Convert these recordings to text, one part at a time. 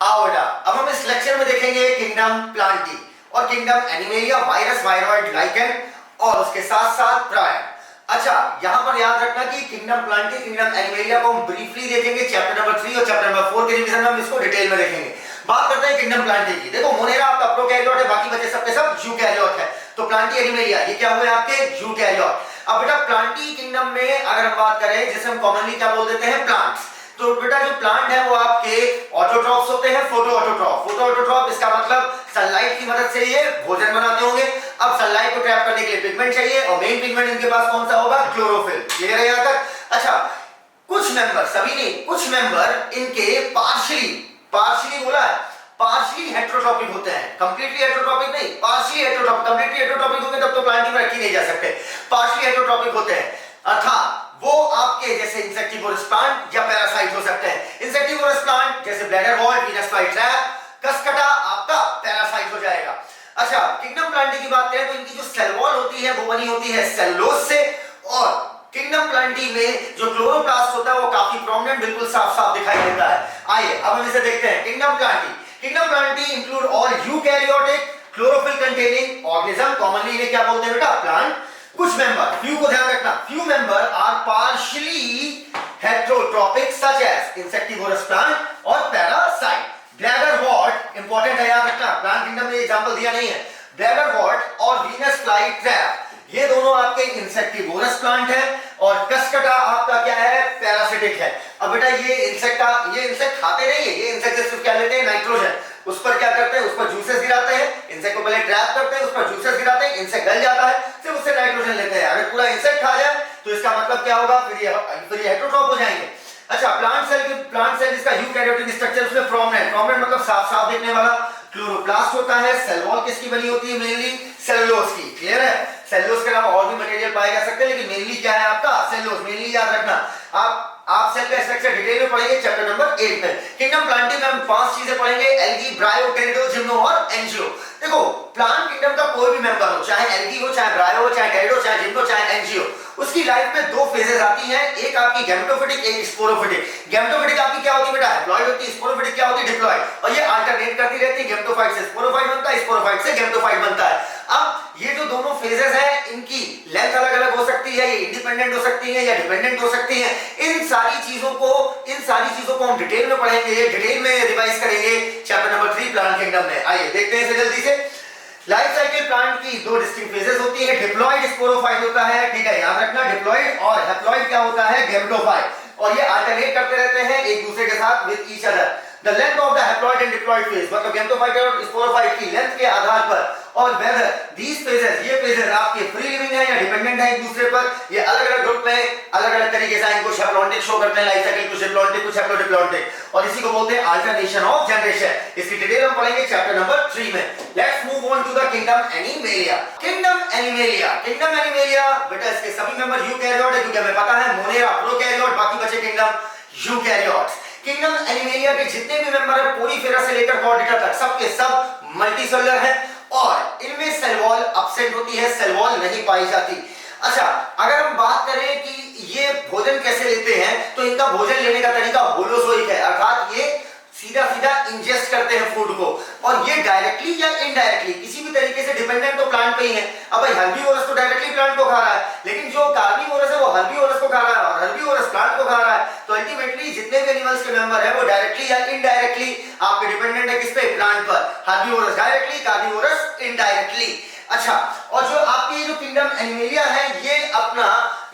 आओ बेटा, अब हम इस लेक्चर में देखेंगे किंगडम प्लांटी और kingdom animalia, virus, viroid, lichen और उसके साथ साथ प्रायन। अच्छा, यहां पर याद रखना कि किंगडम प्लांटी, किंगडम एनिमेलिया को हम ब्रीफली देखेंगे चैप्टर नंबर 3 और चैप्टर नंबर 4 के रिवीजन में हम इसको डिटेल में देखेंगे। बात करते हैं किंगडम प्लांटी की। देखो, मोनेरा आपका प्रोकैरियोट है, बाकी बचे सबके सब यूकैरियोट है। तो प्लांटी, एनिमेलिया ये क्या हुए आपके यूकैरियोट। अब बेटा प्लांटी किंगडम में अगर हम बात करें, जिसे हम कॉमनली क्या बोल देते हैं, प्लांट्स। तो बेटा जो प्लांट है वो आपके ऑटोट्रॉप्स होते हैं, फोटो ऑटोट्रॉप। फोटो ऑटोट्रॉप इसका मतलब सनलाइट की मदद से ये भोजन बनाते होंगे। अब सनलाइट को ट्रैप करने के लिए पिगमेंट चाहिए और मेन पिगमेंट इनके पास कौन सा होगा, क्लोरोफिल। क्लियर है यहां तक? अच्छा, कुछ मेंबर, सभी नहीं, कुछ मेंबर इनके पार्शियली बोला है, पार्शियली हेटेरोट्रॉपिक होते हैं, कंप्लीटली हेटेरोट्रॉपिक नहीं, पार्शियली हेटेरोट्रॉपिक। कंप्लीटली हेटेरोट्रॉपिक होंगे तब तो प्लांट में रख ही नहीं जा सकते। पार्शियली हेटेरोट्रॉपिक होते हैं अर्थात वो आपके जैसे इंसेक्टिवोरस प्लांट या पैरासाइट हो सकते हैं। इंसेक्टिवोरस प्लांट जैसे ब्लैडर वॉर्ट, वीनस फ्लाईट्रैप, कसकटा आपका पैरासाइट हो जाएगा। अच्छा, किंगडम प्लांटी की बात करें तो इनकी जो सेल वॉल होती है वो बनी होती है सेलुलोज से, और किंगडम प्लांटी में जो क्लोरोप्लास्ट होता है वो काफी प्रोमिनेंट, बिल्कुल साफ साफ दिखाई देता है। आइए अब हम इसे देखते हैं। Kingdom Plantae include all eukaryotic chlorophyll containing organism. Commonly इन्हें क्या बोलते हैं बेटा, प्लांट। कुछ मेंबर, फ्यू को ध्यान रखना, few member are partially heterotrophic such as insectivorous plant और पैरासाइट। ब्लैडर वॉर्ट इंपॉर्टेंट है, याद रखना, प्लांट किंगडम में एग्जांपल दिया नहीं है। ब्लैडर वॉर्ट और वीनस फ्लाईट्रैप ये दोनों आपके इंसेक्टिवोरस प्लांट है, और कसकटा आपका क्या है, पैरासिटिक है। अब बेटा ये इंसेक्ट खाते नहीं है, ये इंसेक्ट सिर्फ क्या लेते हैं, नाइट्रोजन। उस पर क्या करते हैं, उस पर जूसेस गिराते हैं, इंसेक्ट को पहले ट्रैप करते हैं, उस पर जूसेस गिराते हैं, इंसेक्ट गल जाता है, फिर उससे नाइट्रोजन लेते हैं। अगर पूरा इंसेक्ट खा जाए तो इसका मतलब क्या होगा, फिर ये हेटेरोट्रॉप हो जाएंगे। अच्छा, प्लांट सेल इसका यूकैरियोटिक स्ट्रक्चर उसमें प्रोमिनेंट मतलब साफ साफ दिखने वाला क्लोरोप्लास्ट होता है। सेल वॉल किसकी बनी होती है, मेनली सेलुलोज की। क्लियर है? सेलुलोज के अलावा और भी मटेरियल पाए जा सकते हैं, लेकिन मेनली क्या है आपका, सेलुलोज। मेनली याद रखना, आप सेल का स्ट्रक्चर डिटेल में पढ़ेंगे चैप्टर नंबर 8 में। किंगडम प्लांटी में हम 5 चीजें पढ़ेंगे, एल्गी, ब्रायो, टेरिडो, जिम्नो और एंजियो। देखो, प्लांट किंगडम का कोई भी मेंबर हो, चाहे एल्गी हो, चाहे ब्रायो हो, चाहे टेरिडो, चाहे जिम्नो, चाहे एंजियो, उसकी लाइफ में 2 फेजेस आती हैं, एक आपकी गैमेटोफिटिक, एक स्पोरोफिटिक। गैमेटोफिटिक आपकी क्या होती है बेटा, हैप्लॉइड होती है, स्पोरोफिटिक क्या होती है, डिप्लॉइड, और ये अल्टरनेट करती रहती है, गैमेटोफाइट से स्पोरोफाइट बनता है, स्पोरोफाइट से गैमेटोफाइट बनता है। अब ये जो दोनों फेजेस हैं, इनकी लेंथ अलग अलग हो सकती है, ये इंडिपेंडेंट हो सकती है या डिपेंडेंट हो सकती है। इन सारी चीजों को हम डिटेल में पढ़ेंगे, डिटेल में रिवाइज करेंगे चैप्टर नंबर 3 प्लांट किंगडम में। आइए देखते हैं इसे जल्दी से। लाइफ साइकिल प्लांट की 2 डिस्टिंक्ट फेजेस होती है, डिप्लॉइड, स्पोरोफाइट होता है। ठीक है, याद रखना, डिप्लॉइड और हैप्लॉइड क्या होता है, गैमेटोफाइट, और ये अल्टरनेट करते रहते हैं एक दूसरे के साथ with each other. The length of the haploid and diploid phase, मतलब गैमेटोफाइट और स्पोरोफाइट की लेंथ के आधार पर, और वेदर दीस फेजेस, ये फेजेस आपके फ्री लिविंग है या डिपेंडेंट है एक दूसरे पर, ये अलग अलग ग्रुप में अलग अलग तरीके से इनको हैप्लॉन्टिक शो करते हैं। लाइफ साइकिल कुछ हैप्लॉन्टिक, कुछ हैप्लोडिप्लॉन्टिक, और इसी को बोलते हैं अल्टरनेशन ऑफ जनरेशन। इसकी डिटेल हम पढ़ेंगे चैप्टर नंबर 3 में। Let's move on to the kingdom Animalia. Kingdom Animalia बेटा इसके सभी मेंबर यूकैरियोट है, क्योंकि हमें पता है मोनेरा प्रोकैरियोट, बाकी बचे किंगडम यूकैरियोट्स। किंगडम एनिमेलिया के जितने भी मेंबर हैं, पोरीफेरा से लेकर कॉर्डेटा तक, सबके सब मल्टीसेलुलर हैं, और इनमें सेल वॉल एब्सेंट होती है, सेल वॉल नहीं पाई जाती। अच्छा, अगर हम बात करें कि ये भोजन कैसे लेते हैं, तो इनका भोजन लेने का तरीका होलोजोइक है, अर्थात ये सीधा इंजेस्ट करते हैं फूड को, और ये डायरेक्टली या इनडायरेक्टली किसी भी तरीके से डिपेंडेंट तो प्लांट पे ही है। अब भाई हर्बीवोरस तो डायरेक्टली प्लांट को खा रहा है, लेकिन जो कार्निवोरस है वो हर्बीवोरस को खा रहा है, और हर्बीवोरस प्लांट को खा रहा है। तो अल्टीमेटली जितने भी एनिमल्स के मेंबर है वो डायरेक्टली या इनडायरेक्टली आपके डिपेंडेंट है किस पे, प्लांट पर। Herbivorous directly, carnivorous indirectly. अच्छा, और जो आपकी जो किंगडम एनिमेलिया है,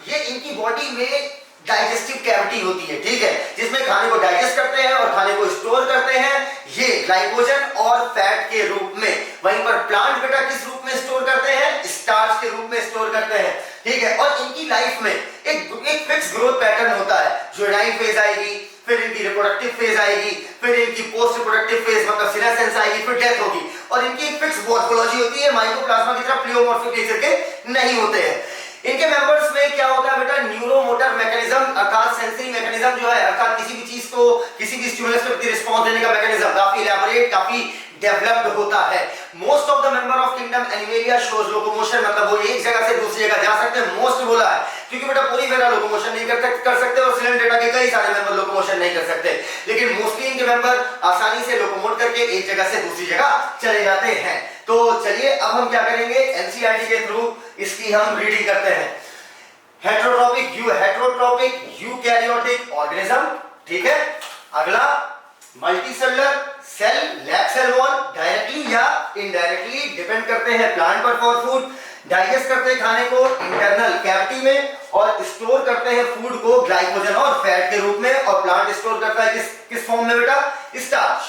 ये इनकी बॉडी में डाइजेस्टिव कैविटी होती है, ठीक है, जिसमें खाने को डाइजेस्ट करते हैं और खाने को स्टोर करते हैं, ये ग्लाइकोजन और फैट के रूप में। वहीं पर प्लांट बेटा किस रूप में स्टोर करते हैं, स्टार्च के रूप में स्टोर करते हैं, ठीक है। और इनकी लाइफ में एक फिक्स ग्रोथ पैटर्न होता है, जुवेनाइल फेज आएगी, फिर इनकी रिप्रोडक्टिव फेज आएगी, फिर इनकी पोस्ट रिप्रोडक्टिव फेज मतलब सीनेसेंस आएगी, फिर डेथ होगी, और इनकी एक फिक्स मॉर्फोलॉजी होती है, माइकोप्लाज्मा की तरह प्लियोमॉर्फिक नेचर के नहीं होते हैं। इनके मेंबर्स में क्या होता है बेटा, न्यूरोमोटर मैकेनिज्म अर्थात सेंसरी मैकेनिज्म जो है, अर्थात किसी भी चीज को, किसी भी स्टिमुलस के प्रति रिस्पांस देने का मैकेनिज्म काफी इलैबोरेट, काफी डेवलप्ड होता है। Most of the member of kingdom animalia shows locomotion, मतलब वो एक जगह से दूसरी जगह जा सकते हैं। मोस्ट बोला है क्योंकि बेटा पोलीफेरा लोकोमोशन नहीं कर सकते और सिलेंट्रेटा के कई सारे मेंबर लोकोमोशन नहीं कर सकते, लेकिन मोस्टली इनके मेंबर आसानी से लोकोमोट करके एक जगह से दूसरी जगह चले जाते हैं। तो चलिए अब हम क्या करेंगे, एनसीईआरटी के थ्रू इसकी हम रीडिंग करते हैं। हेटेरोट्रोपिक यूकैरियोटिक ऑर्गेनिज्म, ठीक है। अगला multicellular cell, lack cell wall, directly या इनडायरेक्टली डिपेंड करते हैं प्लांट पर फॉर फूड, डाइजेस्ट करते हैं खाने को इंटरनल कैविटी में और स्टोर करते हैं फूड को ग्लाइकोजन और फैट के रूप में, और प्लांट स्टोर करता है किस फॉर्म में बेटा, starch.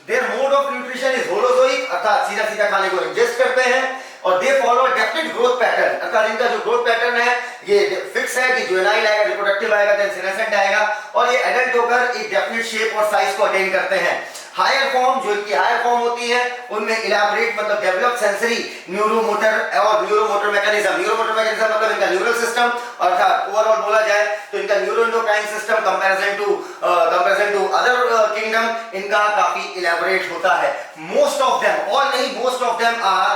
Their mode of nutrition is holozoic, अर्थात सीधा सीधा खाने को इंजेस्ट करते हैं, और they follow definite growth pattern, अर्थात इनका जो ग्रोथ पैटर्न है ये फिक्स है कि जुवेनाइल आएगा, रिप्रोडक्टिव आएगा, देन सीनेसेंट आएगा, और ये एडल्ट होकर एक डेफिनेट शेप और साइज को अटेन करते हैं। हायर फॉर्म, जो इनकी हायर फॉर्म होती है उनमें इलैबोरेट मतलब डेवलप सेंसरी न्यूरोमोटर और न्यूरोमोटर मैकेनिज्म मतलब इनका न्यूरल सिस्टम, अर्थात ओवरऑल बोला जाए तो इनका neuroendocrine system comparison to other kingdom इनका काफी इलैबोरेट होता है। मोस्ट ऑफ देम, ऑल नहीं, most of them are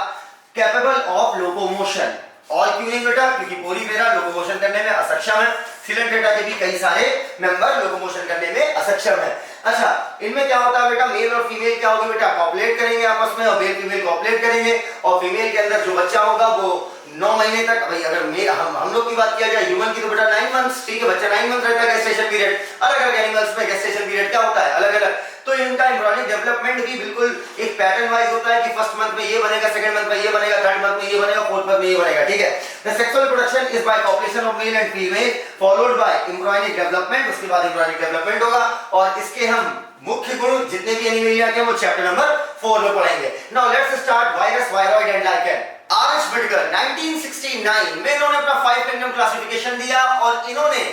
capable of locomotion. All क्यों नहीं बेटा, क्योंकि पोलीफेरा लोकोमोशन करने में असक्षम है, सिलेंट्रेटा के भी कई सारे मेंबर लोकोमोशन करने में असक्षम है। अच्छा, इनमें क्या होता है बेटा, मेल और फीमेल क्या होगी बेटा, कॉपलेट करेंगे आपस में, और मेल फीमेल कॉपलेट करेंगे, और फीमेल के अंदर जो बच्चा होगा वो 9 महीने तक, भाई अगर हम लोग की बात किया जाए ह्यूमन की तो बेटा 9 मंथ्स, ठीक है, बच्चा 9 मंथ रहता है गेस्टेशन पीरियड। अलग अलग एनिमल्स में गेस्टेशन पीरियड क्या होता है, अलग अलग, तो इनका एम्ब्रियोनिक डेवलपमेंट भी बिल्कुल एक पैटर्न वाइज होता है कि फर्स्ट मंथ में ये बनेगा, सेकंड मंथ में ये बनेगा, थर्ड मंथ में ये बनेगा, फोर्थ मंथ में ये बनेगा, ठीक है। The sexual reproduction is by copulation of male and female followed by embryonic development, उसके बाद एम्ब्रियोनिक डेवलपमेंट होगा, और इसके हम मुख्य गुण जितने भी एनिमेलिया के वो चैप्टर नंबर 4 में पढ़ेंगे। Now let's start virus, viroid and lichen. R H. Whittaker 1969 में इन्होंने अपना 5 किंगडम क्लासिफिकेशन दिया, और इन्होंने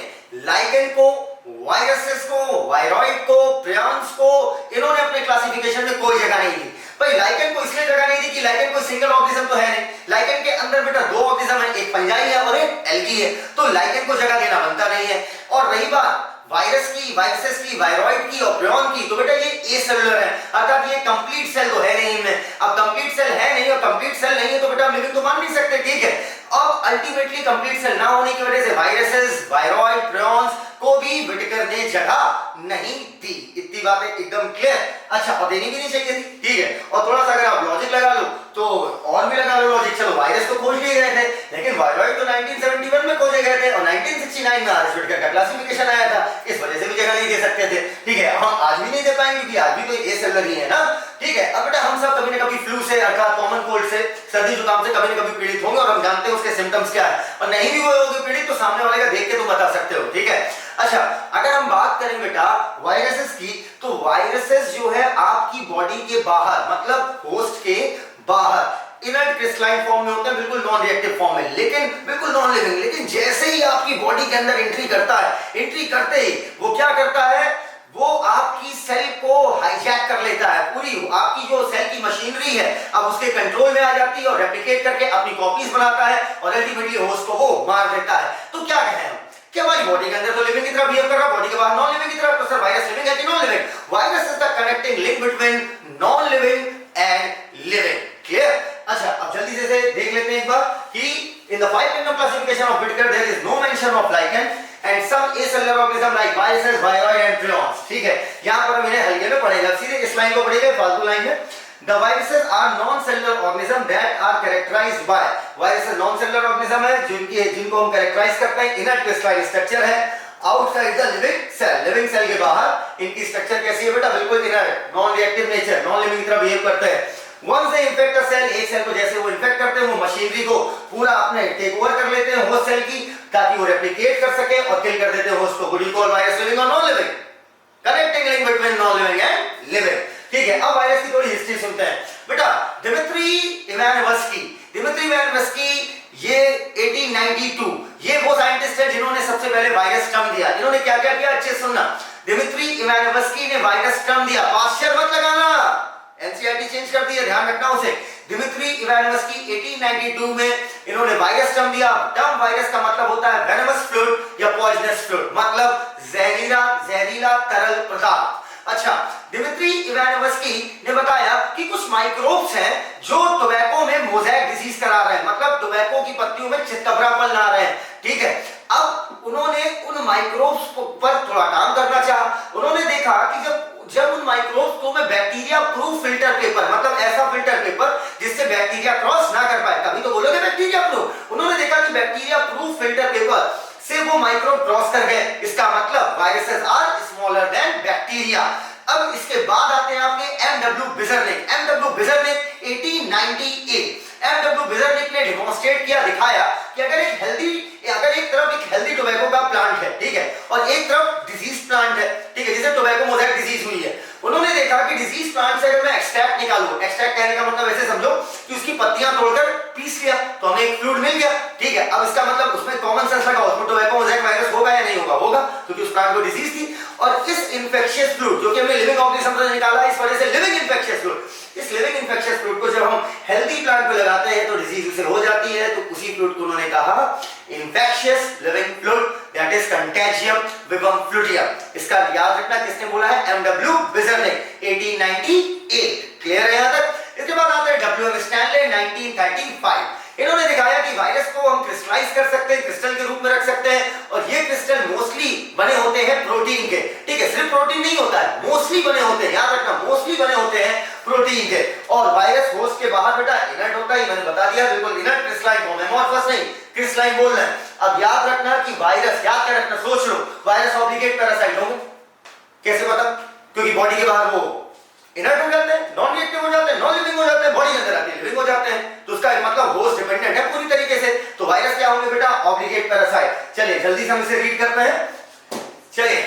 लाइकेन को, वायरसेस को, वायरॉइड को, प्रियॉन्स को इन्होंने अपने क्लासिफिकेशन में कोई जगह नहीं दी। भाई लाइकेन को इसलिए जगह नहीं दी कि लाइकेन कोई सिंगल ऑर्गेनिज्म तो है नहीं, लाइकेन के अंदर बेटा 2 ऑर्गेनिज्म है, एक फंजाई है और एक एल्गी है, तो लाइकेन को जगह देना बनता नहीं है। और रही बात वायरस की, वायरसेस की, वायरॉइड की और प्रियॉन की, तो बेटा ये ए सेलुलर है, अर्थात ये कंप्लीट सेल तो है नहीं इनमें। अब कंप्लीट सेल है नहीं और कंप्लीट सेल नहीं है तो बेटा हम लिविंग तो मान नहीं सकते, ठीक है। अब अल्टीमेटली कंप्लीट सेल ना होने की वजह से वायरसेस, वायरॉइड, प्रियॉन्स को भी बिटकर ने जगह नहीं दी। इतनी बातें एकदम क्लियर। अच्छा, और देनी भी नहीं चाहिए थी, ठीक है। और थोड़ा सा अगर आप लॉजिक लगा लो तो और भी लगा लो लॉजिक, चलो वायरस तो खोज लिए गए थे, लेकिन वायरॉइड तो 1971 में खोजे गए थे और 1969 में आर.एच. बिटकर का क्लासिफिकेशन आया था, इस वजह से भी जगह नहीं दे सकते थे, ठीक है। हम आज भी नहीं दे पाएंगे क्योंकि आज भी तो ए सेलुलर ही है ना, ठीक है। अब बेटा हम सब कभी ना कभी फ्लू से, अर्थात कॉमन कोल्ड से, सर्दी जुकाम से कभी ना कभी पीड़ित होंगे, और हम जानते हैं उसके सिम्टम्स क्या है, और नहीं भी होगे पीड़ित तो सामने वाले का देख के तुम बता सकते हो, ठीक है। अच्छा, अगर हम बात करें बेटा वायरसेस की, तो वायरसेस जो है आपकी बॉडी के बाहर, मतलब होस्ट के बाहर इनर्ट क्रिस्टलाइन फॉर्म में होते हैं, बिल्कुल नॉन रिएक्टिव फॉर्म में, लेकिन बिल्कुल नॉन लिविंग। लेकिन जैसे ही आपकी बॉडी के अंदर एंट्री करता है, एंट्री करते ही वो क्या करता है, वो आपकी सेल को हाईजैक कर लेता है, पूरी आपकी जो सेल की मशीनरी है अब उसके कंट्रोल में आ जाती है, और रेप्लिकेट करके अपनी कॉपीज बनाता है, और अल्टीमेटली होस्ट को वो मार देता है। तो क्या कहें हम कि हमारी बॉडी के अंदर तो लिविंग की तरह बिहेव कर रहा है, बॉडी के बाहर नॉन लिविंग की तरह, तो सर वायरस लिविंग है कि non living? Virus is the connecting link between non living and living. Clear? अच्छा, अब जल्दी से देख लेते हैं एक बार कि in the 5 kingdom classification of Whittaker there is no mention of lichen and some acellular organism like viruses, viroid and prions, ठीक है। यहां पर हम इन्हें हल्के में पढ़ेंगे, सीधे इस लाइन को पढ़ेंगे, फालतू लाइन है। The viruses are non-cellular organisms that are characterized by, viruses non-cellular organism है जिनको हम characterize करते हैं, inert crystalline structure है, outside the living cell, living cell के बाहर इनकी structure कैसी है बेटा, बिल्कुल inert, non-reactive nature, non-living की तरह behave करते हैं। Once they infect a cell, एक सेल को जैसे वो infect करते हैं, वो मशीनरी को पूरा अपने टेक ओवर कर लेते हैं होस्ट सेल की, ताकि वो रेप्लिकेट कर सके और किल कर देते हैं होस्ट को। Would you call virus living or non-living? Connecting link between non-living and living, ठीक है। अब वायरस की थोड़ी हिस्ट्री सुनते हैं बेटा। दिमित्री इवानोव्स्की ये 1892, ये वो साइंटिस्ट है जिन्होंने सबसे पहले वायरस टर्म दिया। इन्होंने क्या क्या किया, अच्छे सुनना। दिमित्री इवानोव्स्की ने वायरस टर्म दिया, पास्चर मत लगाना, एनसीईआरटी चेंज कर दिया, ध्यान रखना उसे। दिमित्री इवानोव्स्की 1892 में इन्होंने वायरस टर्म दिया। टर्म वायरस का मतलब होता है वेनमस फ्लूइड या पॉइजनस फ्लूइड, मतलब जहरीला तरल पदार्थ। अच्छा, दिमित्री इवानोव्स्की ने बताया कि कुछ माइक्रोब्स हैं जो टोबैको में मोज़ेक डिजीज करा रहे हैं, मतलब टोबैको की पत्तियों में चितकबरापन ला रहे हैं, ठीक है। अब उन्होंने उन माइक्रोब्स पर थोड़ा काम करना चाहा। उन्होंने देखा कि जब उन माइक्रोब्स को मैं बैक्टीरिया प्रूफ फिल्टर पेपर, मतलब ऐसा फिल्टर पेपर जिससे बैक्टीरिया क्रॉस ना कर पाए, तभी तो बोलोगे बैक्टीरिया प्रूफ। उन्होंने देखा कि बैक्टीरिया प्रूफ फिल्टर पेपर से वो माइक्रोब क्रॉस कर गए, इसका मतलब viruses are smaller than bacteria. अब इसके बाद आते हैं आपके MW Beijerinck. MW Beijerinck 1898 MW Beijerinck ने डेमोंस्ट्रेट किया, दिखाया कि अगर एक तरफ एक हेल्दी टोबैको का प्लांट है, ठीक है, और एक तरफ डिजीज प्लांट है, ठीक है, जिसे टोबैको मोज़ेक डिजीज हुई है, उन्होंने देखा कि डिजीज प्लांट से अगर मैं एक्सट्रैक्ट निकालूं, एक्सट्रैक्ट कहने का मतलब ऐसे समझो कि उसकी पत्तियां तोड़कर पीस लिया तो हमें एक फ्लूइड मिल गया, ठीक है। अब इसका मतलब उसमें कॉमन सेंस लगाओ, उसमें टोबैको मोज़ेक वायरस होगा या नहीं होगा? होगा, क्योंकि उस प्लांट को डिजीज थी। और इस इन्फेक्शियस फ्लूइड जो कि हमने लिविंग ऑर्गेनिज्म से निकाला, इस वजह से लिविंग इन्फेक्शियस फ्लूइड, इस लिविंग इन्फेक्शियस फ्लूइड को जब हम हेल्दी प्लांट पे लगाते हैं तो डिजीज उसे हो जाती है। तो उसी फ्लूइड को उन्होंने कहा infectious living fluid, that is contagium vivum fluidum. इसका याद रखना किसने बोला है? MW Beijerinck 1898। क्लियर है यहां तक? इसके बाद आता है डब्ल्यूएम स्टैनले 1935। इन्होंने दिखाया कि वायरस को हम क्रिस्टलाइज कर सकते हैं, क्रिस्टल के रूप में रख सकते हैं, और ये क्रिस्टल मोस्टली बने होते हैं प्रोटीन के, ठीक है, सिर्फ प्रोटीन नहीं होता है, मोस्टली बने होते हैं, याद रखना, मोस्टली बने होते हैं प्रोटीन के। और वायरस होस्ट के बाहर बेटा इनर्ट होता है, मैंने बता दिया, बिल्कुल इनर्ट क्रिस्टलाइन फॉर्म है, एमॉर्फस नहीं, क्रिस्टलाइन बोलना है। अब याद रखना कि वायरस, याद कर रखना, सोच लो, वायरस ऑब्लिगेट पैरासाइट होंगे, कैसे पता? क्योंकि बॉडी के बाहर वो इनर्ट हो जाते हैं, नॉन रिएक्टिव हो जाते हैं, नॉन लिविंग हो जाते हैं, बॉडी के अंदर आके लिविंग हो जाते हैं, तो उसका मतलब होस्ट डिपेंडेंट है पूरी तरीके से। तो वायरस क्या होंगे बेटा? Obligate parasite. चलिए जल्दी से हम इसे रीड करते हैं। चलिए,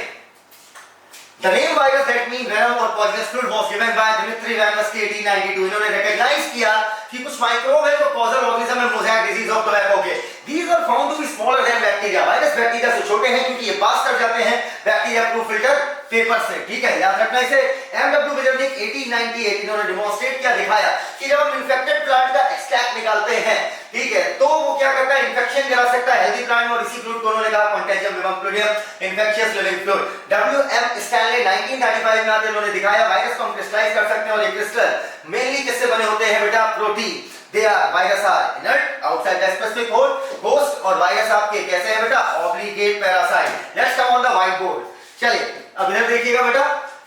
The name virus that means venom or poisonous fluid was given by Dmitry Vansky 1892। इन्होंने रिकॉग्नाइज किया कि कुछ माइक्रोब है जो कॉजल ऑर्गेनिज्म है मोज़ेक डिजीज ऑफ टोबैको के। These are found to be smaller than bacteria। Virus bacteria से छोटे हैं क्योंकि ये पास कर जाते हैं बैक्टीरिया प्रूफ फिल्टर पेपर से, ठीक है, याद रखना इसे। एमडब्ल्यू बिजरनिक 1898 इन्होंने डेमोंस्ट्रेट किया, दिखाया कि जब हम इन्फेक्टेड प्लांट का एक्सट्रैक्ट निकालते हैं, ठीक है, तो वो क्या करता है? इन्फेक्शन गिरा सकता है हेल्दी प्लांट में, और इसी फ्लूइड को उन्होंने कहा contagium vivum fluidum, infectious living fluid. WM Stanley 1935 में आते उन्होंने दिखाया वायरस को हम क्रिस्टलाइज कर सकते हैं, और ये क्रिस्टल मेनली किससे बने होते हैं बेटा? Protein. They are virus are inert outside the specific host, और वायरस आपके कैसे हैं बेटा? Obligate parasite. Let's come on the white board. चलिए अब इधर देखिएगा बेटा,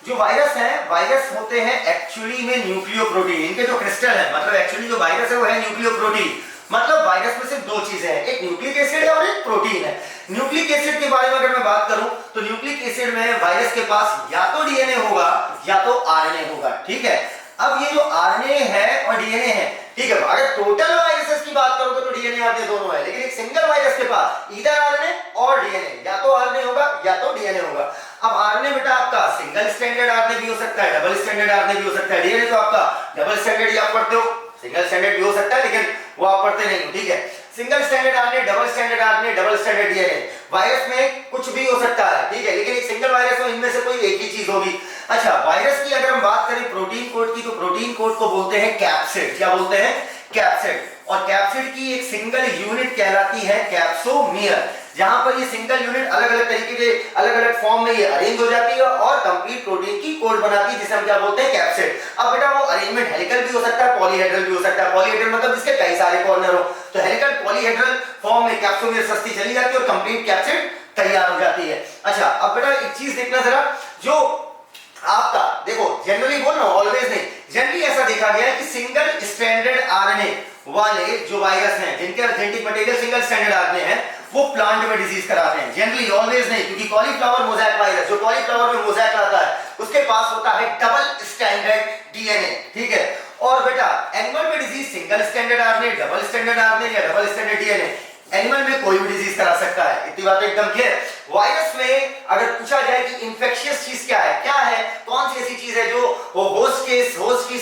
जो वायरस हैं, वायरस होते हैं एक्चुअली में न्यूक्लियोप्रोटीन। इनके जो क्रिस्टल है, मतलब एक्चुअली जो वायरस है वो है न्यूक्लियोप्रोटीन। मतलब वायरस में सिर्फ दो चीजें हैं, एक न्यूक्लिक एसिड है और एक प्रोटीन है। न्यूक्लिक एसिड के बारे में अगर मैं बात करूं तो न्यूक्लिक एसिड में वायरस के पास या तो डीएनए होगा या तो आरएनए होगा, ठीक है। अब ये जो आरएनए है और डीएनए है, ठीक है, अगर टोटल वायरसेस की बात करोगे तो डीएनए आरएनए दोनों है, लेकिन एक सिंगल वायरस के पास इधर आरएनए और डीएनए, या तो आरएनए होगा या तो डीएनए होगा। अब आरएनए बेटा आपका सिंगल स्ट्रैंडेड आरएनए भी हो सकता है, डबल स्ट्रैंडेड आरएनए भी हो सकता है। डीएनए तो आपका डबल स्ट्रैंडेड ही आप पढ़ते हो, सिंगल स्ट्रैंडेड भी हो सकता है लेकिन वो आप पढ़ते नहीं हो, ठीक है। Single stranded RNA, double stranded RNA, double stranded DNA, virus में कुछ भी हो सकता है, ठीक है, लेकिन एक सिंगल वायरस में इनमें से कोई एक ही चीज होगी। अच्छा, वायरस की अगर हम बात करें प्रोटीन कोड की, तो प्रोटीन कोड को बोलते हैं कैप्सिड। क्या बोलते हैं? कैप्सिड। और कैप्सिड की एक सिंगल यूनिट कहलाती है कैप्सोमियर, जहां पर ये सिंगल यूनिट अलग अलग तरीके के अलग अलग फॉर्म में ये अरेंज हो जाती है और कंप्लीट प्रोटीन की कोड बनाती है, जिसे हम क्या बोलते हैं? कैप्सिड। अब बेटा वो अरेंजमेंट हेलिकल भी हो सकता है, पॉलीहेड्रल भी हो सकता है। पॉलीहेड्रल मतलब जिसके कई सारे कॉर्नर हो, तो हेलिकल पॉलीहेड्रल फॉर्म में कैप्सोमियर सस्ती चली जाती है और कंप्लीट कैप्सिड तैयार हो जाती है। अच्छा, अब बेटा एक चीज देखना जरा, जो आपका देखो जनरली बोल रहा हूं, ऑलवेज नहीं, जनरली ऐसा देखा गया है कि सिंगल स्ट्रैंडेड आरएनए वाले जो वायरस हैं, जिनके genetic material single stranded RNA है, वो प्लांट में डिजीज कराते हैं। जनरली, ऑलवेज नहीं, क्योंकि कॉलीफ्लावर मोज़ेक वायरस, जो कॉलीफ्लावर में मोज़ेक लाता है, उसके पास होता है डबल स्ट्रैंडेड डीएनए, ठीक है। और बेटा एनिमल में disease single stranded RNA, double stranded RNA या डबल स्ट्रैंडेड डीएनए, एनिमल में कोई भी डिजीज करा सकता है। इतनी बात एकदम क्लियर। वायरस में अगर पूछा जाए कि इंफेक्शियस चीज क्या है, कौन सी ऐसी चीज है जो वो होस्ट की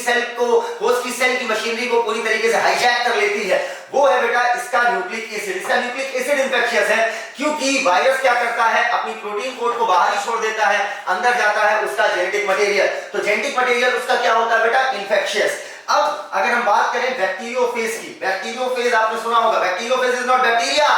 सेल की मशीनरी को पूरी तरीके से हाईजैक कर लेती है, वो है बेटा इसका न्यूक्लिक एसिड। इसका न्यूक्लिक एसिड इंफेक्शियस है क्योंकि वायरस क्या करता है? अपनी प्रोटीन कोड को बाहर ही छोड़ देता है, अंदर जाता है उसका जेनेटिक मटेरियल, तो जेनेटिक मटेरियल उसका क्या होता है बेटा? इंफेक्शियस। अब अगर हम बात करें बैक्टीरियोफेज की, बैक्टीरियोफेज आपने सुना होगा, bacteriophage is not bacteria,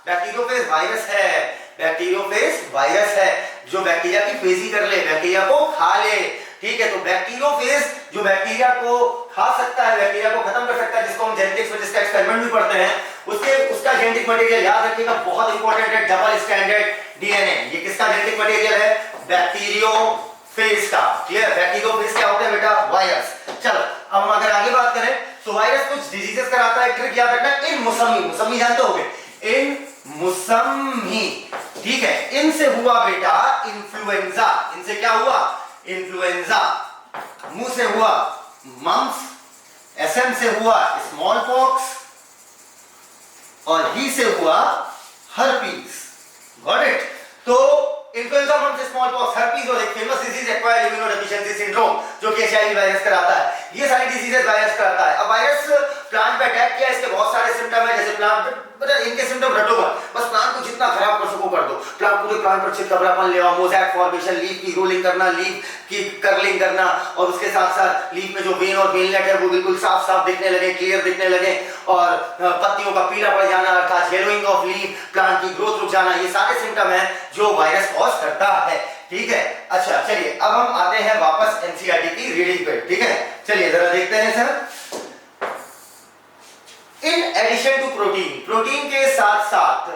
bacteriophage virus है, बैक्टीरियोफेज वायरस है जो बैक्टीरिया की फेजी कर ले, बैक्टीरिया को खा ले, ठीक है। तो बैक्टीरियोफेज जो बैक्टीरिया को खा सकता है, बैक्टीरिया को खत्म कर सकता है, जिसको हम जेनेटिक्स में जिसका एक्सपेरिमेंट भी पढ़ते हैं, उसका जेनेटिक मटेरियल याद रखिएगा, बहुत इंपॉर्टेंट है, डबल स्टैंडर्ड डीएनए। ये किसका जेनेटिक मटेरियल है? बैक्टीरियोफेज का। क्लियर? बैक्टीरियोफेज क्या होते हैं बेटा? वायरस। चलो अब हम अगर आगे बात करें तो वायरस कुछ डिजीजेस कराता है, ट्रिक याद रखना, इन मुसम्मी जानते होगे, इन मुसम्मी, ठीक है। इनसे हुआ बेटा इन्फ्लुएंजा, इनसे क्या हुआ? इन्फ्लुएंजा। मुंह से हुआ मम्स, एसएम से हुआ स्मॉल पॉक्स, और ही से हुआ हर्पीस। Got it? तो influenza, mumps, smallpox, herpes और एक famous disease acquired immunodeficiency syndrome जो कि एचआईवी वायरस कराता है। ये सारी डिजीजेस वायरस कराता है। अब वायरस प्लांट पे अटैक किया, इसके बहुत सारे सिम्टम है, जैसे प्लांट इनके सिम्टम रटो मत, बस प्लांट को जितना खराब कर सको कर दो। पूरे प्लांट पर चितकबरापन ले आओ, मोज़ेक फॉर्मेशन, लीफ की रोलिंग करना, लीफ की कर्लिंग करना, और उसके साथ साथ लीफ में जो वेन और वेनलेट है वो बिल्कुल साफ साफ दिखने लगे, क्लियर दिखने लगे, और पत्तियों का पीला पड़ जाना अर्थात येलोइंग ऑफ लीफ, प्लांट की ग्रोथ रुक जाना, ये सारे सिम्टम है जो वायरस कॉज करता है। ठीक है, अच्छा चलिए अब हम आते हैं वापस एनसीईआरटी की रीडिंग पे। ठीक है, चलिए जरा देखते हैं sir. In addition to protein, protein के साथ साथ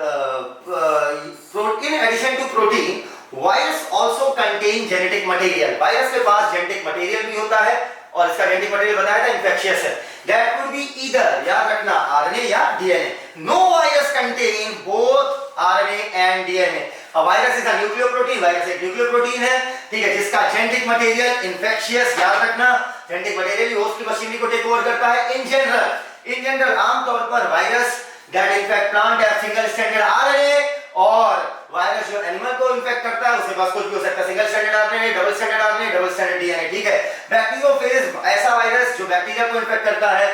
in addition to protein virus also contain genetic material, virus के पास जेनेटिक मटेरियल भी होता है, और इसका जेनेटिक मटेरियल बताया था इन्फेक्शियस है। दैट वुड बी ईदर, याद रखना, आरएनए या DNA. No virus contain both RNA and DNA. A virus is a nucleoprotein, virus एक न्यूक्लियोप्रोटीन है, ठीक है, जिसका जेनेटिक मटेरियल इन्फेक्शियस, याद रखना, जेनेटिक मटेरियल होस्ट की मशीनरी को टेक ओवर करता है। इन जनरल आमतौर पर virus that infect plant have single standard RNA, और वायरस जो एनिमल को इन्फेक्ट करता है उसके पास कुछ भी हो सकता है, single standard RNA, double standard RNA, double standard DNA. ठीक है, बैक्टीरियोफेज ऐसा वायरस जो बैक्टीरिया को इन्फेक्ट करता है,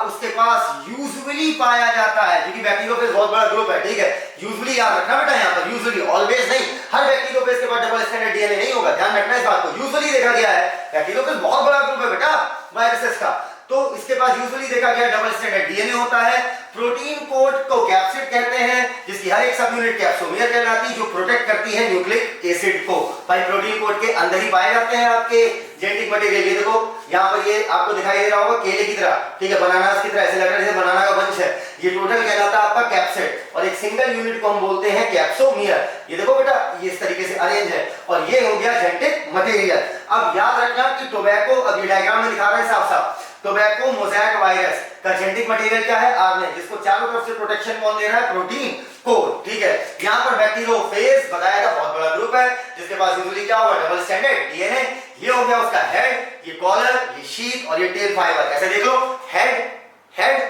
उसके पास यूजुअली पाया जाता है, क्योंकि बैक्टीरियोफेज बहुत बड़ा ग्रुप है। ठीक है, यूजुअली याद रखना बेटा, यहां पर यूजुअली, ऑलवेज नहीं, हर बैक्टीरियोफेज के पास डबल स्टैंडर्ड डीएनए नहीं होगा, ध्यान रखना इस बात को। यूजुअली देखा गया है, बैक्टीरियोफेज बहुत बड़ा ग्रुप है बेटा वायरसेस का, तो इसके पास यूजुअली देखा गया डबल स्टैंडर्ड डीएनए होता है। प्रोटीन कोट को कैप्सिड कहते हैं, जिसकी हर एक सब यूनिट कैप्सोमियर कहलाती है, जो प्रोटेक्ट करती है न्यूक्लिक एसिड को। भाई प्रोटीन कोट के अंदर ही पाए जाते हैं आपके जेनेटिक मटेरियल। ये देखो यहाँ पर ये आपको दिखाई दे रहा होगा केले की तरह, ठीक है, बनानास की तरह, ऐसे लग रहा है जैसे बनाना का बंच है। ये टोटल कहलाता है आपका कैप्सिड, और एक सिंगल यूनिट को हम बोलते हैं कैप्सोमियर। ये देखो बेटा, ये इस तरीके से अरेंज है, और ये हो गया जेनेटिक मटेरियल। अब याद रखना कि टोबैको, अब ये डायग्राम में दिखा रहा है साफ साफ, टोबैको मोज़ेक वायरस का जेनेटिक मटेरियल क्या है? आरएनए, जिसको चारों तरफ से प्रोटेक्शन कौन दे रहा है? Protein code. ठीक है, यहाँ पर बैक्टीरियोफेज बताया था, बहुत बड़ा ग्रुप है, जिसके पास यूजुअली क्या होगा? Double standard DNA. ये हो गया उसका हेड, ये कॉलर, ये शीथ, और ये टेल फाइबर। ऐसे देख लो, हेड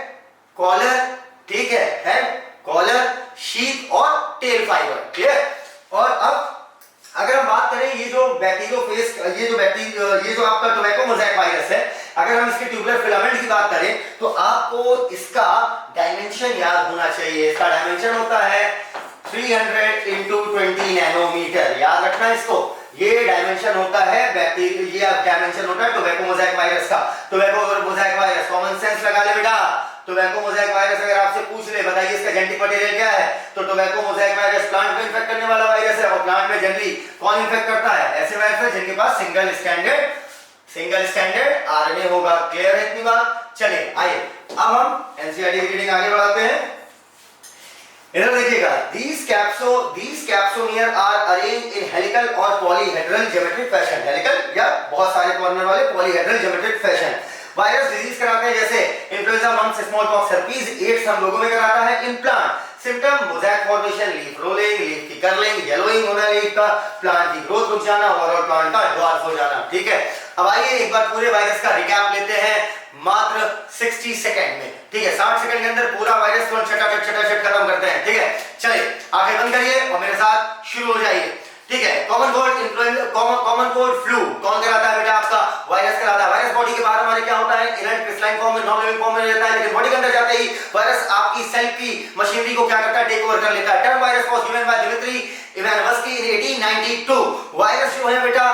कॉलर, ठीक है, हेड कॉलर शीथ और टेल फाइबर। ठीक है, और अब अगर हम बात करें ये जो बैक्टीरियोफेज, ये जो आपका टोबैको मोज़ेक वायरस है, अगर हम इसके ट्यूबुलर फिलामेंट की बात करें तो आपको इसका डायमेंशन याद होना चाहिए। इसका डायमेंशन होता है 300 into 20 नैनोमीटर, याद रखना इसको। ये डायमेंशन होता है बैक्टीरिया, ये डायमेंशन होता है टोबैको मोज़ेक वायरस का। Tobacco mosaic virus, common sense लगा ले बेटा, टोबैको मोज़ेक वायरस अगर आपसे पूछ ले, बताइए इसका जेनेटिक मटेरियल क्या है, तो टोबैको मोज़ेक वायरस प्लांट में इन्फेक्ट करने वाला वायरस है, और प्लांट में जनरली कौन इन्फेक्ट करता है? ऐसे वायरस जिनके पास सिंगल स्टैंडर्ड आरएनए होगा। क्लियर है इतनी बात? चलिए आइए अब हम एनसीईआरटी की रीडिंग आगे बढ़ाते हैं। इधर देखिएगा, these capsomeres are arranged in helical और polyhedral geometric fashion, हेलिकल या बहुत सारे कॉर्नर वाले polyhedral geometric fashion। Virus disease कराते हैं जैसे influenza, mumps, smallpox, herpes, AIDS हम लोगों में कराता है। In plant symptom mosaic formation, leaf rolling, leaf की कर्लिंग, येलोइंग होना लीफ का, प्लांट की ग्रोथ रुक जाना, और प्लांट का ड्वार्फ हो जाना। ठीक है, अब आइए एक बार पूरे वायरस का रिकैप लेते हैं मात्र 60 सेकंड में। ठीक है, 60 सेकंड के अंदर पूरा वायरस को छटाछट खत्म करते हैं। ठीक है, चलिए आंखें बंद करिए और मेरे साथ शुरू हो जाइए। ठीक है, common cold influenza, common cold flu कौन कराता है बेटा? आपका वायरस कराता है। वायरस बॉडी के बाहर हमारे क्या होता है? इनर्ट क्रिस्टलाइन फॉर्म में, नॉन लिविंग फॉर्म में रहता है, लेकिन बॉडी के अंदर जाते ही वायरस आपकी सेल की मशीनरी को क्या करता है? टेक ओवर कर लेता है। Term virus was given by Dmitri Ivanovsky in 1892। Virus जो है बेटा,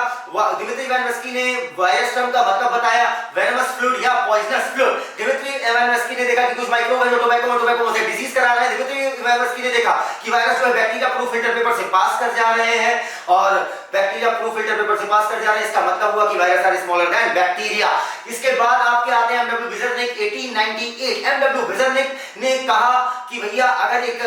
दिमित्री इवानोव्स्की ने वायरस टर्म का मतलब बताया वेनमस फ्लूइड या पॉइजनस फ्लूइड। दिमित्री एवेनस्की ने देखा कि कुछ माइक्रोब जो टोबैको मोज़ेक डिजीज करा रहे हैं। देखो तो एवेनस्की ने देखा कि वायरस जो है बैक्टीरिया प्रूफ फिल्टर पेपर से पास कर जा रहे हैं और बैक्टीरिया प्रूफ फिल्टर पेपर से पास कर जा रहे हैं, इसका मतलब हुआ कि virus are smaller than bacteria. इसके बाद आपके आते हैं एमडब्ल्यू विजरनिक 1898। एमडब्ल्यू विजरनिक ने कहा कि भैया अगर एक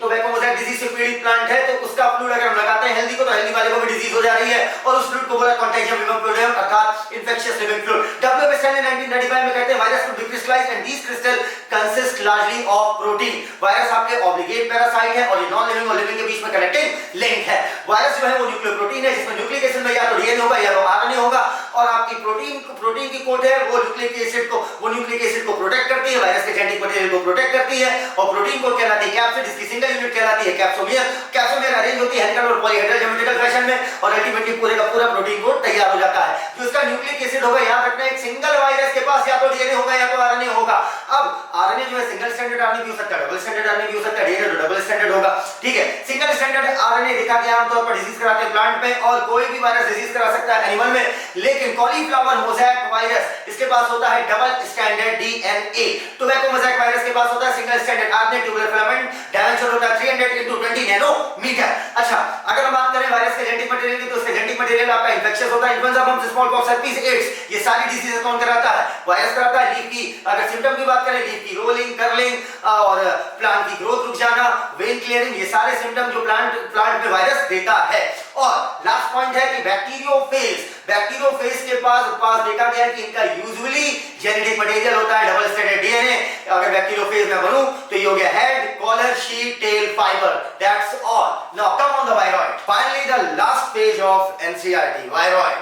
टोबैको मोज़ेक डिजीज से पीड़ित प्लांट है तो उसका फ्लूइड अगर हम लगाते हैं हेल्दी को, तो हेल्दी वाले को भी डिजीज हो जा रही है और उस फ्लूइड को बोला कंटेजियम विवम फ्लूइड अर्थात इन्फेक्शियस लिविंग फ्लूइड। डब्ल्यूएचओ ने 1935 में कहते हैं वायरस को decrystallise and these crystal consist largely of protein. Virus आपके ऑब्लिगेट पैरासाइट है और ये नॉन लिविंग और लिविंग के बीच में कनेक्टिंग लिंक है। वायरस जो है वो न्यूक्लियोप्रोटीन है जिसमें न्यूक्लिक एसिड में या तो डीएनए होगा या तो आरएनए होगा और आपकी प्रोटीन की कोट है वो न्यूक्लिक एसिड को प्रोटेक्ट करती है, वायरस के जेनेटिक मटेरियल को प्रोटेक्ट करती है और प्रोटीन कोट कहलाती है कैप्सिड, जिसकी सिंगल यूनिट कहलाती है कैप्सोमियर। कैप्सोमियर अरेंज होती है हेलिकल और पॉलीहेड्रल ज्योमेट्रिकल फैशन में और अल्टीमेटली पूरे का पूरा प्रोटीन कोट तैयार हो जाता है। जो इसका न्यूक्लिक एसिड होगा, याद रखना एक सिंगल वायरस के पास या तो डीएनए होगा या तो आरएनए होगा। अब आरएनए जो है सिंगल स्ट्रैंडेड आरएनए भी हो सकता है, डबल स्ट्रैंडेड आरएनए भी हो सकता है, डीएनए तो डबल स्ट्रैंडेड होगा, ठीक है। सिंगल स्ट्रैंडेड आरएनए देखा गया आमतौर पर डिजीज कराते हैं प्लांट में और कोई भी वायरस डिजीज करा सकता है एनिमल में, लेकिन कॉलीफ्लावर मोज़ेक वायरस इसके पास होता है double stranded DNA. Tobacco mosaic virus के पास होता है single stranded RNA, tubular filament, dimension होता है 300 × 20 नैनोमीटर। अच्छा, अगर हम बात करें वायरस के जेनेटिक मटेरियल की तो उसका जेनेटिक मटेरियल आपका इन्फेक्शियस होता है, influenza, mumps, smallpox, herpes, AIDS, ये सारी डिजीजेस कौन कराता है? वायरस कराता है। लीफ की अगर सिम्टम की बात करें, लीफ की रोलिंग, कर्लिंग और प्लांट की ग्रोथ रुक जाना, वेन क्लियरिंग, ये सारे सिम्टम जो प्लांट में वायरस देता है। और लास्ट पॉइंट है कि बैक्टीरियोफेज के पास देखा गया है कि इनका यूजुअली जेनेटिक मटेरियल होता है डबल स्ट्रैंडेड डीएनए। अगर बैक्टीरियोफेज में बनूं तो ये हो गया head, collar, sheath, tail, fibre, that's all. Now come on the viroid, finally the last page of NCERT, viroid.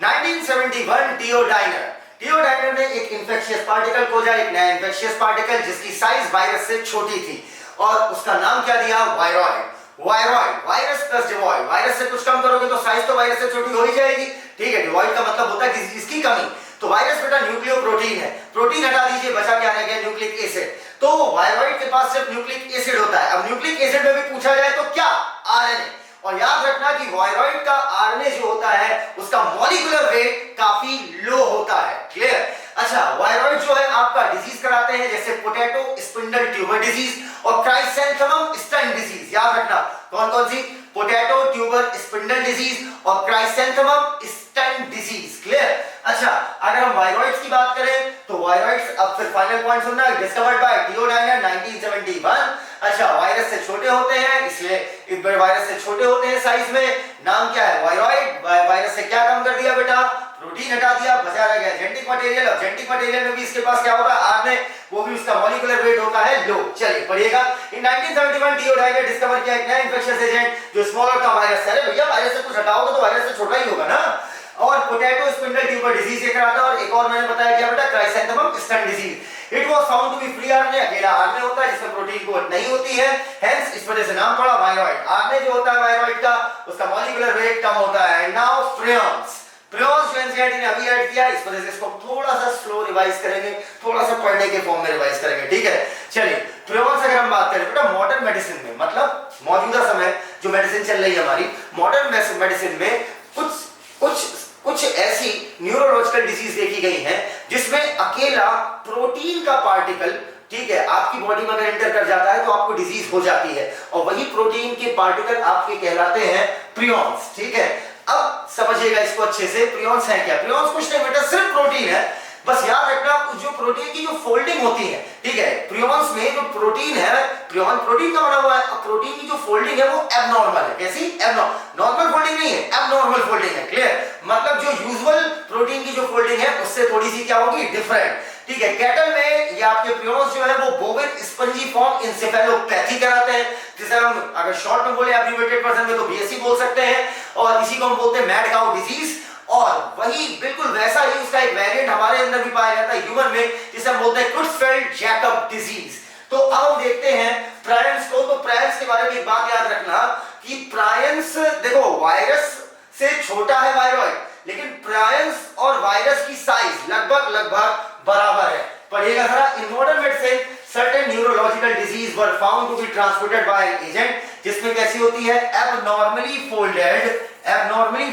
1971 T O Diener ने एक इंफेक्शियस पार्टिकल खोजा, एक नया इंफेक्शियस पार्टिकल जिसकी साइज वायरस से छोटी थी और उसका नाम क्या दिया? Viroid. Virus plus devoid, virus से कुछ कम करोगे तो साइज तो वायरस से छोटी हो ही जाएगी, ठीक है। डिवॉइड का मतलब होता है कि इसकी कमी। तो वायरस बेटा न्यूक्लियोप्रोटीन है, प्रोटीन हटा दीजिए, बचा क्या रह गया? Nucleic acid. तो वायरॉइड के पास सिर्फ न्यूक्लिक एसिड होता है। अब न्यूक्लिक एसिड में भी पूछा जाए तो क्या? आरएनए। और याद रखना कि वायरॉइड का आरएनए जो होता है उसका मॉलिक्यूलर वेट काफी लो होता है, क्लियर। अच्छा, वायरॉइड जो है आपका डिजीज कराते हैं जैसे पोटैटो स्पिंडल ट्यूबर डिजीज और क्राइसैंथेमम स्टंट डिजीज। याद रखना कौन कौन सी? पोटैटो ट्यूबर स्पिंडल डिजीज और क्राइसैंथेमम स्टंट डिजीज, क्लियर। अच्छा, अगर हम वायरॉइड्स की बात करें तो वायरॉइड्स, अब फिर फाइनल पॉइंट सुनना, डिस्कवर्ड बाय टियोडाइनर 1971। अच्छा, वायरस से छोटे होते हैं, इसलिए वायरस से छोटे होते हैं साइज में, नाम क्या है? वायरॉइड। वायरस से क्या कम कर दिया बेटा? प्रोटीन हटा दिया, बचा रह गया जेनेटिक मटेरियल। अब जेनेटिक मटेरियल में भी इसके पास क्या होगा? आरएनए, वो भी उसका मॉलिक्यूलर वेट होता है लो। चलिए पढ़िएगा। इन 1971 टियोडाइनर ने डिस्कवर किया एक नया इंफेक्शियस एजेंट जो स्मॉलर का वायरस है। भैया वायरस से कुछ हटाओगे तो वायरस से छोटा ही होगा ना। और पोटैटो स्पिंडल ट्यूबर डिजीज ये कराता है और एक और मैंने बताया क्या बेटा? Chrysanthemum stunt disease. It was found to be free RNA, अकेला आरएनए होता है जिसमें प्रोटीन कोट नहीं होती है, हेंस इस वजह से नाम पड़ा वायरॉइड। आरएनए जो होता है वायरॉइड का, उसका मॉलिक्यूलर वेट कम होता है। नाउ प्रियॉन्स जो एनसीईआरटी ने अभी ऐड किया, इस वजह से इसको थोड़ा सा स्लो रिवाइज करेंगे, थोड़ा सा पढ़ने के फॉर्म में रिवाइज करेंगे, ठीक है। चलिए, प्रियॉन्स अगर हम बात करें बेटा मॉडर्न मेडिसिन में, मतलब मौजूदा समय जो मेडिसिन चल रही है हमारी मॉडर्न मेडिसिन में कुछ ऐसी न्यूरोलॉजिकल डिजीज देखी गई है जिसमें अकेला प्रोटीन का पार्टिकल, ठीक है, आपकी बॉडी में अगर एंटर कर जाता है तो आपको डिजीज हो जाती है और वही प्रोटीन के पार्टिकल आपके कहलाते हैं प्रियॉन्स, ठीक है। अब समझिएगा इसको अच्छे से, प्रियॉन्स है क्या? प्रियॉन्स कुछ नहीं बेटा, सिर्फ प्रोटीन है। बस याद रखना जो प्रोटीन की जो फोल्डिंग होती है, ठीक है, प्रियॉन्स में जो प्रोटीन है, प्रोटीन का बना हुआ है, प्रोटीन की जो फोल्डिंग है वो एबनॉर्मल है। कैसी? नॉर्मल फोल्डिंग नहीं है, एबनॉर्मल फोल्डिंग है, क्लियर। मतलब जो यूजुअल प्रोटीन की जो फोल्डिंग है उससे थोड़ी सी क्या होगी? डिफरेंट, ठीक है। कैटल में ये आपके प्रियॉन्स जो है वो बोवेन स्पंजी फॉर्म इंसेफेलोपैथी कराते हैं, जिसे हम अगर शॉर्ट में बोले एब्रिविएटेड वर्जन में तो बीएससी बोल सकते हैं और इसी को हम बोलते हैं मैड काउ डिजीज। और वही बिल्कुल वैसा ही उसका एक वेरिएंट हमारे अंदर भी पाया जाता है ह्यूमन में, जिसे हम बोलते हैं क्रुट्सफेल्ड-जैकब डिजीज। तो अब हम देखते हैं प्रायंस को। तो प्रायंस के बारे में एक बात याद रखना कि प्रायंस, देखो वायरस से छोटा है वायरॉइड, लेकिन प्रायंस और वायरस की साइज लगभग बराबर है। पढ़िएगा जरा। In modern medicine certain neurological disease were found to be transmitted by an agent जिसमें कैसी होती है? Abnormally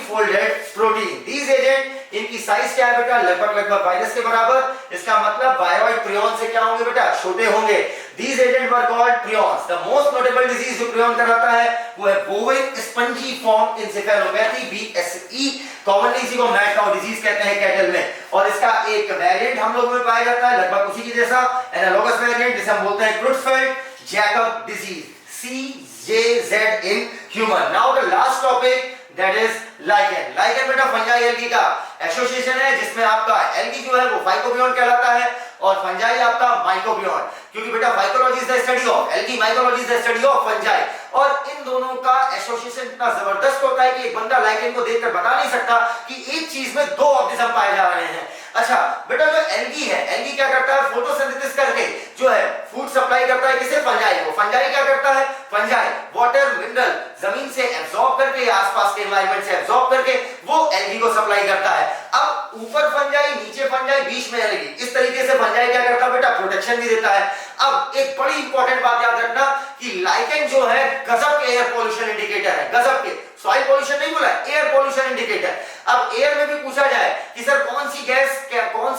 folded protein. These agents इनकी साइज क्या है बेटा, लगभग वायरस के बराबर। इसका मतलब वायरॉइड प्रियॉन से क्या होंगे बेटा, छोटे होंगे। These agents were called prions. The most notable disease जो prion कराता है वो है bovine spongiform encephalopathy BSE, commonly इसी को mad cow disease कहते हैं कैटल में। और इसका एक वेरिएंट हम लोगों में पाया जाता है लगभग उसी की जैसा एनालोगस वेरिएंट जिसे हम बोलते हैं क्रुट्सफेल्ड-जैकब disease CJZ in human. Now the last topic that is lichen. lichen बेटा फंजाई एल्गी का एसोसिएशन है जिसमें आपका एल्गी जो है वो फाइकोबियन कहलाता है और फंजाई आपका माइकोबियन, क्योंकि बेटा phycology is the study of algae, mycology is the study of fungi. और इन दोनों का एसोसिएशन इतना जबरदस्त होता है कि एक बंदा लाइकेन को देखकर बता नहीं सकता कि एक चीज में दो ऑर्गेनिज्म पाए जा रहे हैं। अच्छा बेटा जो एल्गी है, एल्गी क्या करता है, फोटोसिंथेसिस करके जो है फूड सप्लाई करता है किसे, फंजाई को। फंजाई क्या करता है, फंजाई वाटर मिनरल जमीन से एब्जॉर्ब करके, आसपास के एनवायरनमेंट से एब्जॉर्ब करके वो एल्गी को सप्लाई करता है। अब ऊपर फंजाई, नीचे फंजाई, बीच में एल्गी, इस तरीके से फंजाई क्या करता है बेटा, प्रोटेक्शन भी देता है। अब एक बड़ी इंपॉर्टेंट बात याद रखना कि लाइकेन जो है गजब के एयर पोल्यूशन इंडिकेटर है, गजब के। सॉइल पोल्यूशन नहीं बोला, एयर पोल्यूशन इंडिकेटर। अब एयर में भी पूछा जाए कि सर कौन सी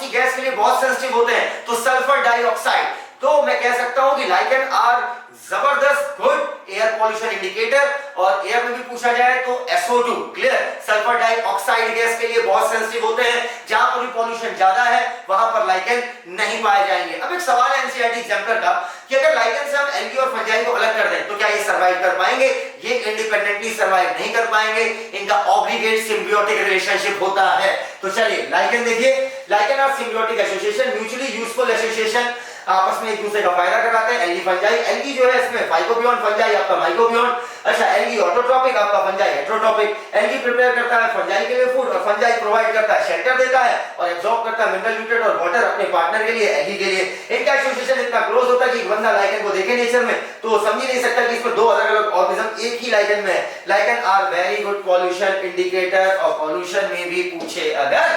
गैस के लिए बहुत सेंसिटिव होते हैं, तो सल्फर डाइऑक्साइड। तो मैं कह सकता हूं कि लाइकेन आर जबरदस्त गुड एयर पोल्यूशन इंडिकेटर। और एयर में भी पूछा जाए तो SO2 clear, sulphur dioxide gas के लिए बहुत सेंसिटिव होते हैं। जहां पर भी पोल्यूशन ज्यादा है वहां पर लाइकेन नहीं पाए जाएंगे। अब एक सवाल है एनसीईआरटी एग्जाम्पल का कि अगर लाइकेन से हम एल्गी और फंजाई को अलग कर दें तो क्या ये सर्वाइव कर पाएंगे? ये इंडिपेंडेंटली सर्वाइव नहीं कर पाएंगे, इनका ऑब्लिगेट सिम्बियोटिक रिलेशनशिप होता है। तो चलिए लाइकेन देखिए, lichen are symbiotic association, mutually useful association, आपस में एक दूसरे का फायदा कराते हैं। एल्गी फंजाई, एल्गी जो है इसमें फाइकोबियन, फंजाई आपका माइकोबियन। अच्छा एल्गी ऑटोट्रॉपिक, आपका फंजाई हेटेरोट्रॉपिक। एल्गी प्रिपेयर करता है फंजाई के लिए फूड और फंजाई प्रोवाइड करता है शेल्टर देता है और एब्जॉर्ब करता है मिनरल न्यूट्रिएंट और वाटर अपने पार्टनर के लिए, एल्गी के लिए। इनका एसोसिएशन इतना क्लोज होता है कि बंदा लाइकेन को देखे नेचर में तो समझ ही नहीं सकता कि इसमें दो अलग अलग ऑर्गेनिज्म एक ही लाइकेन में है। Lichen are very good pollution indicator और पॉल्यूशन में भी पूछे अगर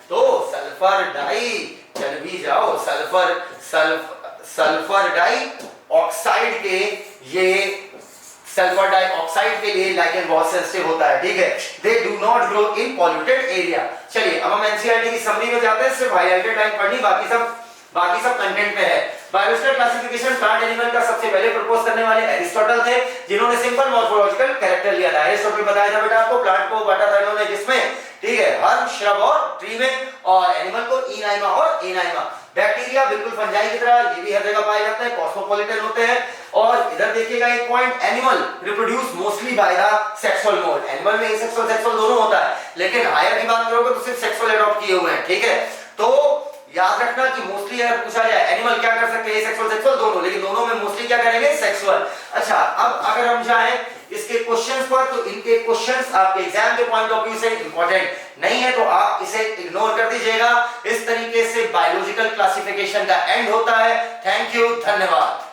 तो सल्फर डाई, चल भी जाओ, सल्फर डाइऑक्साइड के ये सल्फर डाइऑक्साइड के लिए लाइकेन बहुत सेंसिटिव होता है, ठीक है। They do not grow in polluted area. चलिए अब हम एनसीईआरटी की समरी में जाते हैं, सिर्फ हाइलाइटेड लाइन पढ़नी, बाकी सब कंटेंट में है। बायोलॉजिकल क्लासिफिकेशन प्लांट एनिमल का सबसे पहले प्रपोज करने वाले एरिस्टोटल थे, जिन्होंने सिंपल मॉर्फोलॉजिकल कैरेक्टर लिया था। एरिस्टोटल बताया था बेटा आपको, प्लांट को बांटा था इन्होंने किसमें, ठीक है, हर्ब, श्रब और ट्री में, और एनिमल को इनाइमा और एनाइमा। बैक्टीरिया बिल्कुल फंजाई की तरह ये भी हर जगह पाए जाते हैं, कॉस्मोपॉलिटन होते हैं। और इधर देखिएगा एक point, animal reproduce mostly by the sexual mode. Animal में एसेक्सुअल सेक्सुअल दोनों होता है, लेकिन हायर की बात करोगे तो सिर्फ सेक्सुअल एडॉप्ट किए हुए हैं, ठीक है। तो याद रखना कि मोस्टली अगर पूछा जाए एनिमल क्या कर सकते हैं, एसेक्सुअल सेक्सुअल दोनों, लेकिन दोनों में मोस्टली क्या करेंगे, सेक्सुअल। अच्छा अब अगर हम जाएं इसके क्वेश्चंस पर तो इनके क्वेश्चंस आपके एग्जाम के पॉइंट ऑफ व्यू से इंपॉर्टेंट नहीं है, तो आप इसे इग्नोर कर दीजिएगा। इस तरीके से बायोलॉजिकल क्लासिफिकेशन का एंड होता है। थैंक यू, धन्यवाद।